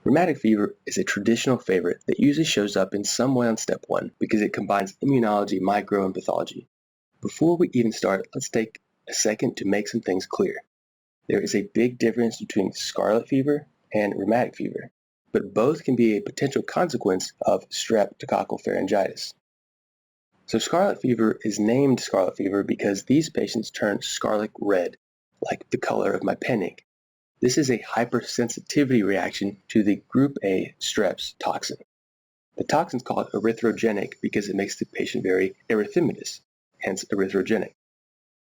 Rheumatic fever is a traditional favorite that usually shows up in some way on step 1 because it combines immunology, micro, and pathology. Before we even start, let's take a second to make some things clear. There is a big difference between scarlet fever and rheumatic fever, but both can be a potential consequence of streptococcal pharyngitis. So scarlet fever is named scarlet fever because these patients turn scarlet red, like the color of my pen ink. This is a hypersensitivity reaction to the group A strep's toxin. The toxin is called erythrogenic because it makes the patient very erythematous, hence erythrogenic.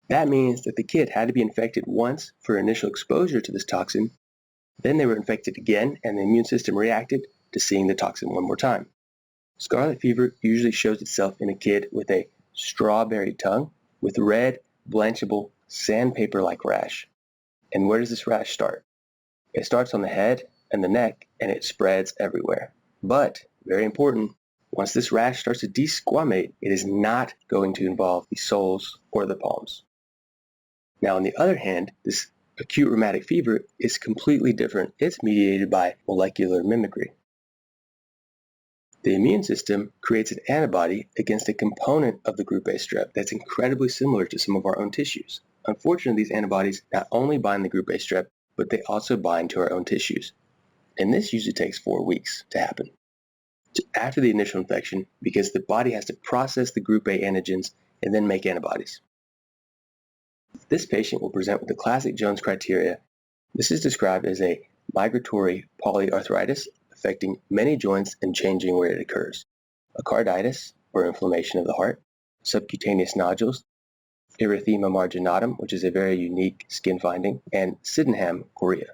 That means that the kid had to be infected once for initial exposure to this toxin, then they were infected again and the immune system reacted to seeing the toxin one more time. Scarlet fever usually shows itself in a kid with a strawberry tongue with red, blanchable, sandpaper-like rash. And where does this rash start? It starts on the head and the neck and it spreads everywhere. But, very important, once this rash starts to desquamate, it is not going to involve the soles or the palms. Now, on the other hand, this acute rheumatic fever is completely different. It's mediated by molecular mimicry. The immune system creates an antibody against a component of the group A strep that's incredibly similar to some of our own tissues. Unfortunately, these antibodies not only bind the group A strep, but they also bind to our own tissues. And this usually takes 4 weeks to happen. After the initial infection, because the body has to process the group A antigens and then make antibodies. This patient will present with the classic Jones criteria. This is described as a migratory polyarthritis affecting many joints and changing where it occurs, a carditis, or inflammation of the heart, subcutaneous nodules, erythema marginatum, which is a very unique skin finding, and Sydenham chorea.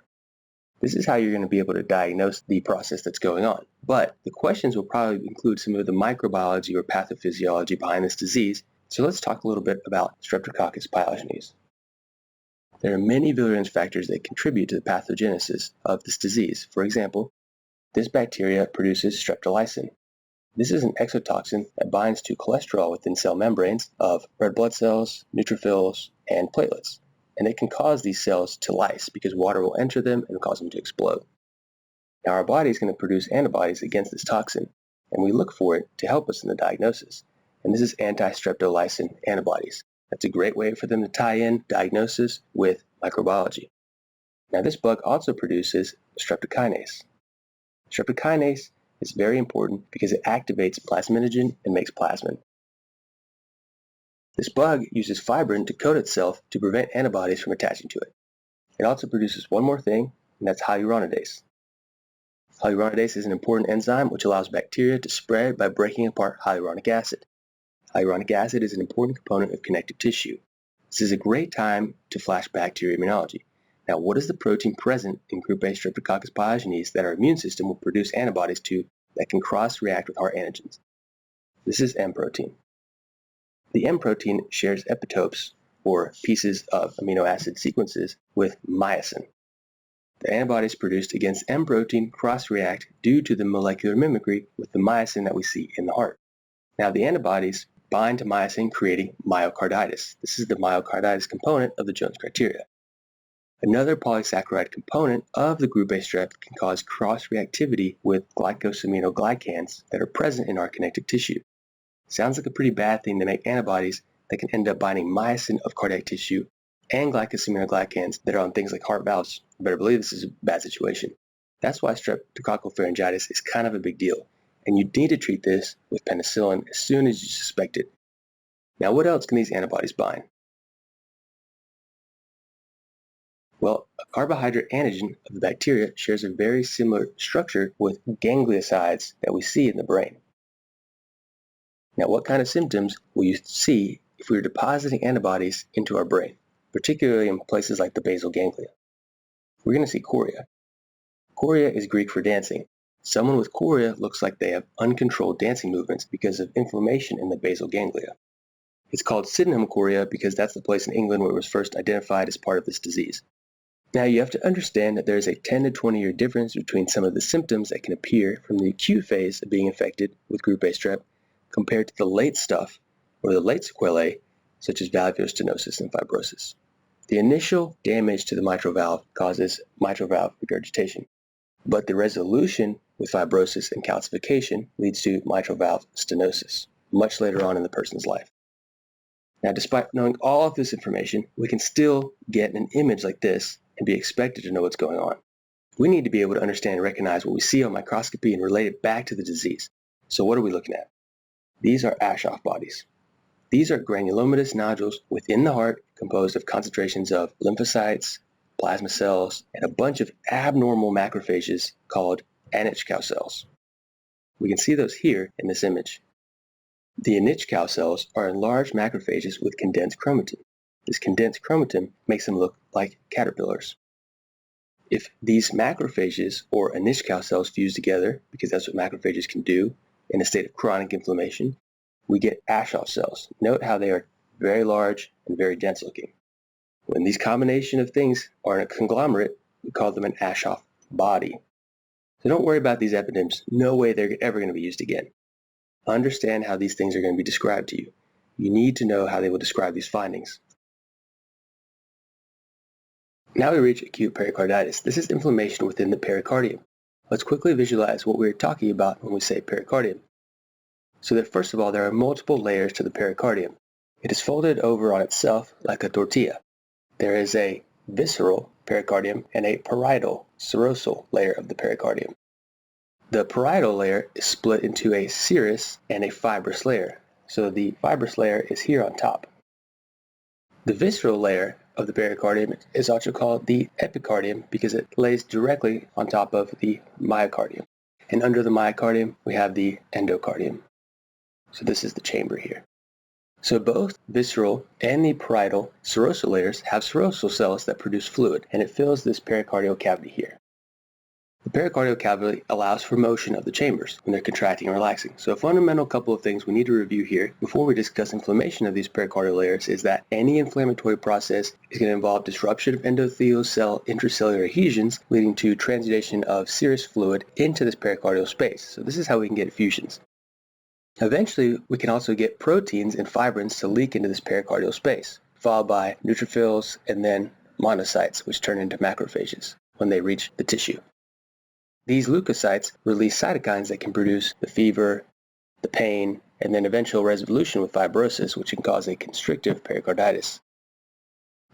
This is how you're going to be able to diagnose the process that's going on. But the questions will probably include some of the microbiology or pathophysiology behind this disease, so let's talk a little bit about Streptococcus pyogenes. There are many virulence factors that contribute to the pathogenesis of this disease. For example, this bacteria produces streptolysin. This is an exotoxin that binds to cholesterol within cell membranes of red blood cells, neutrophils, and platelets. And it can cause these cells to lyse because water will enter them and cause them to explode. Now our body is going to produce antibodies against this toxin, and we look for it to help us in the diagnosis. And this is anti-streptolysin antibodies. That's a great way for them to tie in diagnosis with microbiology. Now this bug also produces streptokinase. Streptokinase is very important because it activates plasminogen and makes plasmin. This bug uses fibrin to coat itself to prevent antibodies from attaching to it. It also produces one more thing, and that's hyaluronidase. Hyaluronidase is an important enzyme which allows bacteria to spread by breaking apart hyaluronic acid. Hyaluronic acid is an important component of connective tissue. This is a great time to flash back to your immunology. Now, what is the protein present in group A Streptococcus pyogenes that our immune system will produce antibodies to that can cross-react with our antigens? This is M protein. The M protein shares epitopes, or pieces of amino acid sequences, with myosin. The antibodies produced against M protein cross-react due to the molecular mimicry with the myosin that we see in the heart. Now, the antibodies bind to myosin, creating myocarditis. This is the myocarditis component of the Jones criteria. Another polysaccharide component of the group A strep can cause cross-reactivity with glycosaminoglycans that are present in our connective tissue. Sounds like a pretty bad thing to make antibodies that can end up binding myosin of cardiac tissue and glycosaminoglycans that are on things like heart valves. You better believe this is a bad situation. That's why streptococcal pharyngitis is kind of a big deal, and you need to treat this with penicillin as soon as you suspect it. Now, what else can these antibodies bind? Well, a carbohydrate antigen of the bacteria shares a very similar structure with gangliosides that we see in the brain. Now, what kind of symptoms will you see if we are depositing antibodies into our brain, particularly in places like the basal ganglia? We're going to see chorea. Chorea is Greek for dancing. Someone with chorea looks like they have uncontrolled dancing movements because of inflammation in the basal ganglia. It's called Sydenham chorea because that's the place in England where it was first identified as part of this disease. Now you have to understand that there is a 10 to 20 year difference between some of the symptoms that can appear from the acute phase of being infected with group A strep compared to the late stuff or the late sequelae such as valvular stenosis and fibrosis. The initial damage to the mitral valve causes mitral valve regurgitation. But the resolution with fibrosis and calcification leads to mitral valve stenosis much later on in the person's life. Now, despite knowing all of this information, we can still get an image like this and be expected to know what's going on. We need to be able to understand and recognize what we see on microscopy and relate it back to the disease. So what are we looking at? These are Aschoff bodies. These are granulomatous nodules within the heart composed of concentrations of lymphocytes, plasma cells, and a bunch of abnormal macrophages called Anichkow cells. We can see those here in this image. The Anichkow cells are enlarged macrophages with condensed chromatin. This condensed chromatin makes them look like caterpillars. If these macrophages or Anichkow cells fuse together, because that's what macrophages can do in a state of chronic inflammation, we get Aschoff cells. Note how they are very large and very dense looking. When these combination of things are in a conglomerate, we call them an Aschoff body. So don't worry about these eponyms. No way they're ever going to be used again. Understand how these things are going to be described to you. You need to know how they will describe these findings. Now we reach acute pericarditis. This is inflammation within the pericardium. Let's quickly visualize what we're talking about when we say pericardium. So that first of all, there are multiple layers to the pericardium. It is folded over on itself like a tortilla. There is a visceral pericardium and a parietal, serosal layer of the pericardium. The parietal layer is split into a serous and a fibrous layer. So the fibrous layer is here on top. The visceral layer of the pericardium is also called the epicardium because it lays directly on top of the myocardium. And under the myocardium, we have the endocardium. So this is the chamber here. So both visceral and the parietal serosal layers have serosal cells that produce fluid, and it fills this pericardial cavity here. The pericardial cavity allows for motion of the chambers when they're contracting and relaxing. So a fundamental couple of things we need to review here before we discuss inflammation of these pericardial layers is that any inflammatory process is going to involve disruption of endothelial cell intracellular adhesions, leading to transudation of serous fluid into this pericardial space. So this is how we can get effusions. Eventually, we can also get proteins and fibrins to leak into this pericardial space, followed by neutrophils and then monocytes, which turn into macrophages when they reach the tissue. These leukocytes release cytokines that can produce the fever, the pain, and then eventual resolution with fibrosis, which can cause a constrictive pericarditis.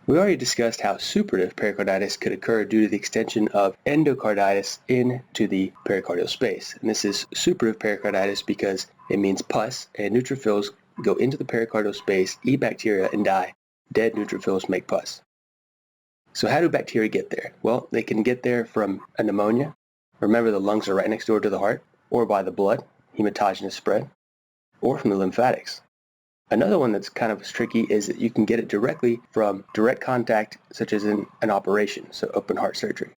We already discussed how suppurative pericarditis could occur due to the extension of endocarditis into the pericardial space. And this is suppurative pericarditis because it means pus and neutrophils go into the pericardial space, eat bacteria, and die. Dead neutrophils make pus. So how do bacteria get there? Well, they can get there from a pneumonia. Remember, the lungs are right next door to the heart, or by the blood, hematogenous spread, or from the lymphatics. Another one that's kind of tricky is that you can get it directly from direct contact, such as in an operation, so open heart surgery.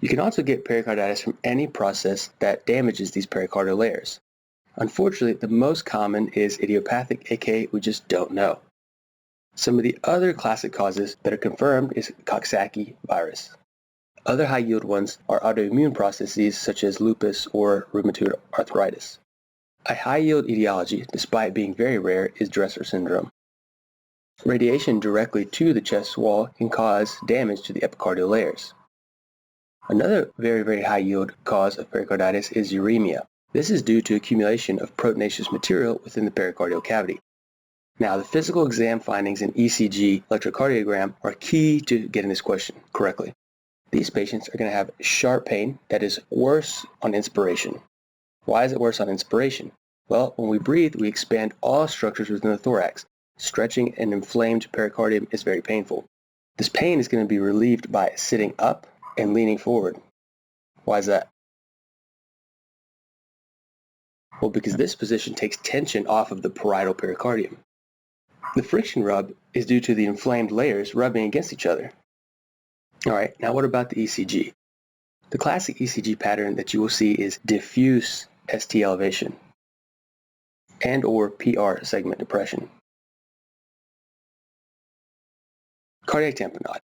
You can also get pericarditis from any process that damages these pericardial layers. Unfortunately, the most common is idiopathic, aka we just don't know. Some of the other classic causes that are confirmed is Coxsackie virus. Other high-yield ones are autoimmune processes such as lupus or rheumatoid arthritis. A high-yield etiology, despite being very rare, is Dresser syndrome. Radiation directly to the chest wall can cause damage to the epicardial layers. Another very high-yield cause of pericarditis is uremia. This is due to accumulation of proteinaceous material within the pericardial cavity. Now, the physical exam findings in ECG electrocardiogram are key to getting this question correctly. These patients are going to have sharp pain that is worse on inspiration. Why is it worse on inspiration? Well, when we breathe, we expand all structures within the thorax. Stretching an inflamed pericardium is very painful. This pain is going to be relieved by sitting up and leaning forward. Why is that? Well, because this position takes tension off of the parietal pericardium. The friction rub is due to the inflamed layers rubbing against each other. Alright, now what about the ECG? The classic ECG pattern that you will see is diffuse ST elevation and or PR segment depression. Cardiac tamponade.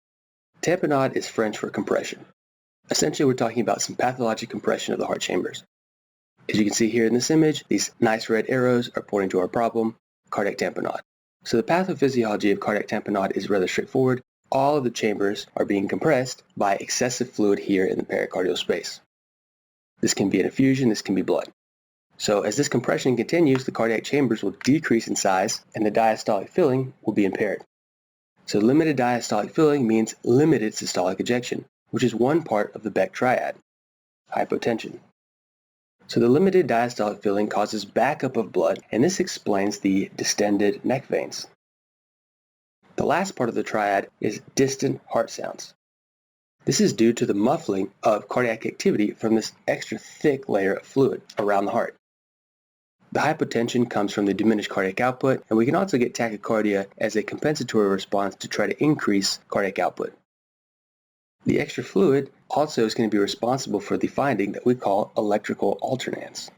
Tamponade is French for compression. Essentially, we're talking about some pathologic compression of the heart chambers. As you can see here in this image, these nice red arrows are pointing to our problem, cardiac tamponade. So the pathophysiology of cardiac tamponade is rather straightforward. all of the chambers are being compressed by excessive fluid here in the pericardial space. This can be an effusion, this can be blood. So as this compression continues, the cardiac chambers will decrease in size and the diastolic filling will be impaired. So limited diastolic filling means limited systolic ejection, which is one part of the Beck triad, hypotension. So the limited diastolic filling causes backup of blood, and this explains the distended neck veins. The last part of the triad is distant heart sounds. This is due to the muffling of cardiac activity from this extra thick layer of fluid around the heart. The hypotension comes from the diminished cardiac output, and we can also get tachycardia as a compensatory response to try to increase cardiac output. The extra fluid also is going to be responsible for the finding that we call electrical alternans.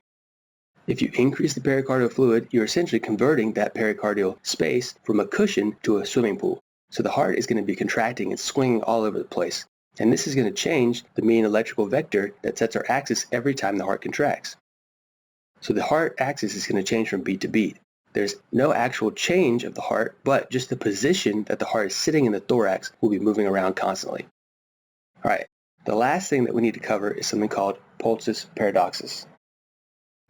If you increase the pericardial fluid, you're essentially converting that pericardial space from a cushion to a swimming pool. So the heart is going to be contracting and swinging all over the place. And this is going to change the mean electrical vector that sets our axis every time the heart contracts. So the heart axis is going to change from beat to beat. There's no actual change of the heart, but just the position that the heart is sitting in the thorax will be moving around constantly. All right, the last thing that we need to cover is something called pulsus paradoxus.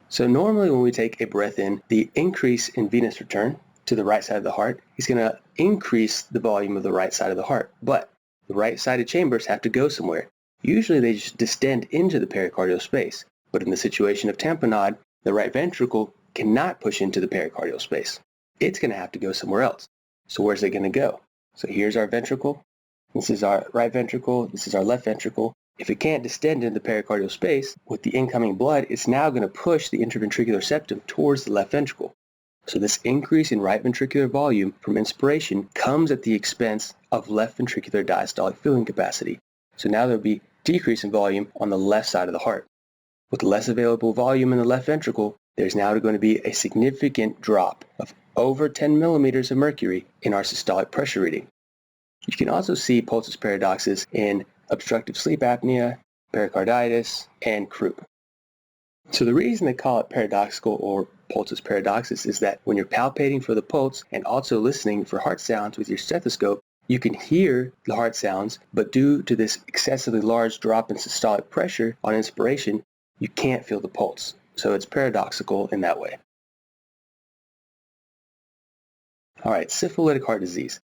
So normally when we take a breath in, the increase in venous return to the right side of the heart is going to increase the volume of the right side of the heart. But the right-sided chambers have to go somewhere. Usually they just distend into the pericardial space. But in the situation of tamponade, the right ventricle cannot push into the pericardial space. It's going to have to go somewhere else. So where's it going to go? So here's our ventricle. This is our right ventricle. This is our left ventricle. If it can't distend into the pericardial space, with the incoming blood, it's now going to push the interventricular septum towards the left ventricle. So this increase in right ventricular volume from inspiration comes at the expense of left ventricular diastolic filling capacity. So now there'll be decrease in volume on the left side of the heart. With less available volume in the left ventricle, there's now going to be a significant drop of over 10 millimeters of mercury in our systolic pressure reading. You can also see pulsus paradoxus in obstructive sleep apnea, pericarditis, and croup. So the reason they call it paradoxical or pulsus paradoxus is that when you're palpating for the pulse and also listening for heart sounds with your stethoscope, you can hear the heart sounds, but due to this excessively large drop in systolic pressure on inspiration, you can't feel the pulse. So it's paradoxical in that way. All right, syphilitic heart disease.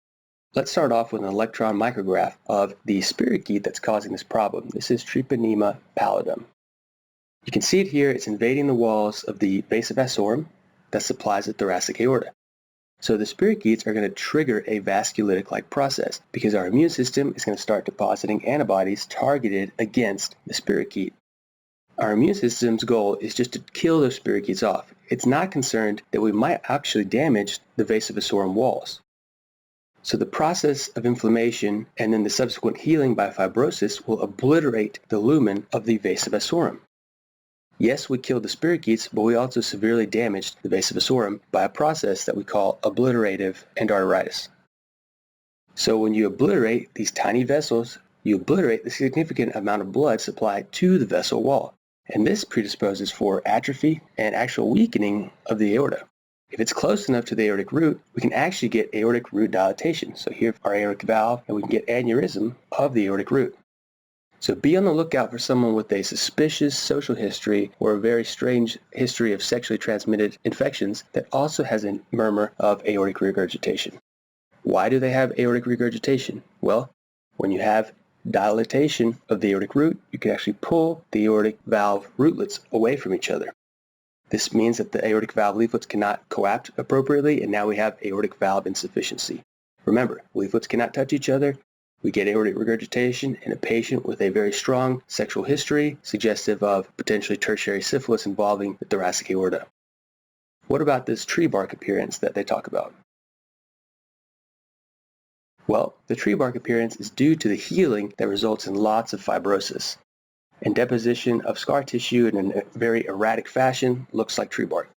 Let's start off with an electron micrograph of the spirochete that's causing this problem. This is Treponema pallidum. You can see it here. It's invading the walls of the vasa vasorum that supplies the thoracic aorta. So the spirochetes are going to trigger a vasculitic-like process because our immune system is going to start depositing antibodies targeted against the spirochete. Our immune system's goal is just to kill those spirochetes off. It's not concerned that we might actually damage the vasa vasorum walls. So the process of inflammation and then the subsequent healing by fibrosis will obliterate the lumen of the vasa vasorum. Yes, we killed the spirochetes, but we also severely damaged the vasa vasorum by a process that we call obliterative endarteritis. So when you obliterate these tiny vessels, you obliterate the significant amount of blood supplied to the vessel wall. And this predisposes for atrophy and actual weakening of the aorta. If it's close enough to the aortic root, we can actually get aortic root dilatation. So here's our aortic valve, and we can get aneurysm of the aortic root. So be on the lookout for someone with a suspicious social history or a very strange history of sexually transmitted infections that also has a murmur of aortic regurgitation. Why do they have aortic regurgitation? Well, when you have dilatation of the aortic root, you can actually pull the aortic valve rootlets away from each other. This means that the aortic valve leaflets cannot coapt appropriately, and now we have aortic valve insufficiency. Remember, leaflets cannot touch each other. We get aortic regurgitation in a patient with a very strong sexual history, suggestive of potentially tertiary syphilis involving the thoracic aorta. What about this tree bark appearance that they talk about? Well, the tree bark appearance is due to the healing that results in lots of fibrosis. And deposition of scar tissue in a very erratic fashion looks like tree bark.